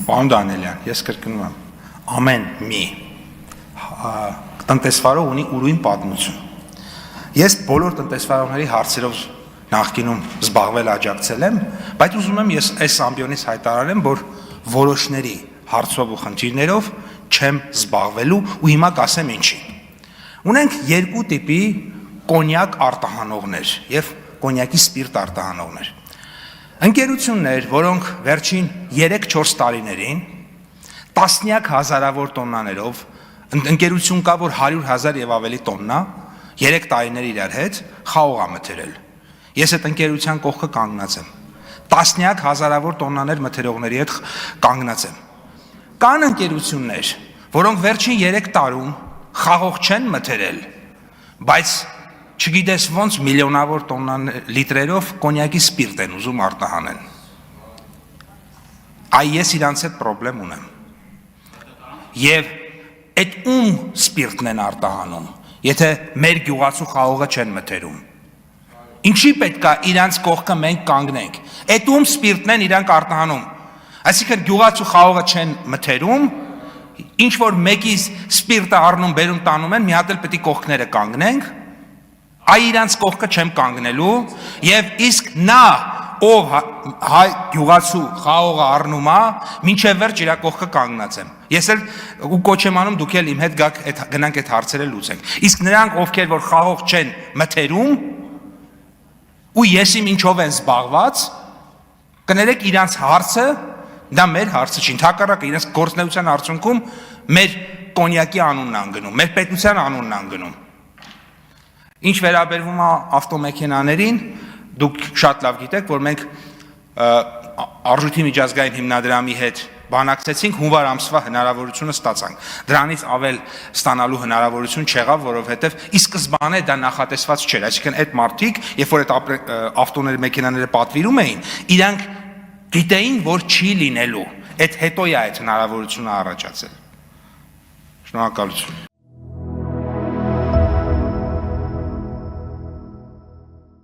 Պարոն Դանիելյան, ես կրկնում եմ, ամեն մի տնտեսվարող ունի ուրույն պատմություն։ Ես բոլոր տնտեսվարողների հարցերով նախկինում զբաղվել աջակցել եմ, բայց ուզում եմ ես այս ամբիոնից հայտարարեմ, որ որոշների հարցով ու խնդիրներով չեմ զբաղվելու ու հիմա կասեմ ինչի։ Ունենք երկու տիպի կոնյակ արտահանողներ եւ կոնյակի սպիրտ արտահանողներ։ Ընկերություններ, որոնք վերջին 3-4 տարիներին տասնյակ հազարավոր տոննաներով, ընկերություն կա, որ 100,000 եւ ավելի տոննա 3 տարիներ իրար հետ խաղող մթերել։ Ես այդ ընկերության կողքը կանգնած եմ։ Տասնյակ հազարավոր տոննաներ մթերողների հետ կանգնած եմ։ Կան ընկերություններ, որոնք վերջին 3 տարում խաղող չեն մթերել, բայց չգիտես ոնց միլիոնավոր լիտրերով կոնյակի սպիրտ են ուզում արտահանեն։ Այ ես իրանց հետ պրոբլեմ ունեմ։ Եվ այդ ում սպիրտն են արտահանում, եթե մեր գյուղացու խաղողը չեն մթերում։ Ինչի պետք է իրանց կողքը մենք կանգնենք։ Այդ ում սպիրտն են իրանք արտահանում։ Այսինքն գյուղացու խաղողը չեն մթերում, ինչ որ մեկի սպիրտը առնում, բերում տանում են, մի հատ էլ պետք է կողքները կանգնենք։ Այ իրանց կողքը չեմ կանգնելու եւ իսկ նա ով հայ գյուղացու խաղողը առնում է մինչեւ վերջ իր կողքը կանգնած եմ ես էլ ու կոչ եմ անում դուք էլ իմ հետ գաք գնանք այդ հարցերը լուծենք իսկ նրանք ովքեր որ խաղող չեն մթերում ու ես իմ ինչով են զբաղված կներեք իրանց հարցը դա մեր հարցը չի ընդհակառակը իրենց գործնեության արդյունքում մեր կոնյակի անունն անգնում մեր պետության անունն անգնում Ինչ վերաբերվում է ավտոմեքենաներին, դուք շատ լավ գիտեք, որ մենք արժույթի միջազգային հիմնադրամի հետ բանակցեցինք, հունվար ամսվա հնարավորությունը ստացանք։ Դրանից ավել ստանալու հնարավորություն չեղավ, որովհետև ի սկզբանե դա նախատեսված չէր, այսինքն այդ մարդիկ, երբ որ այդ ավտոների մեքենաները պատվիրում էին, իրանք գիտեին, որ չի լինելու։ Այդ հետո է այդ հնարավորությունը առաջացել։ Շնորհակալություն։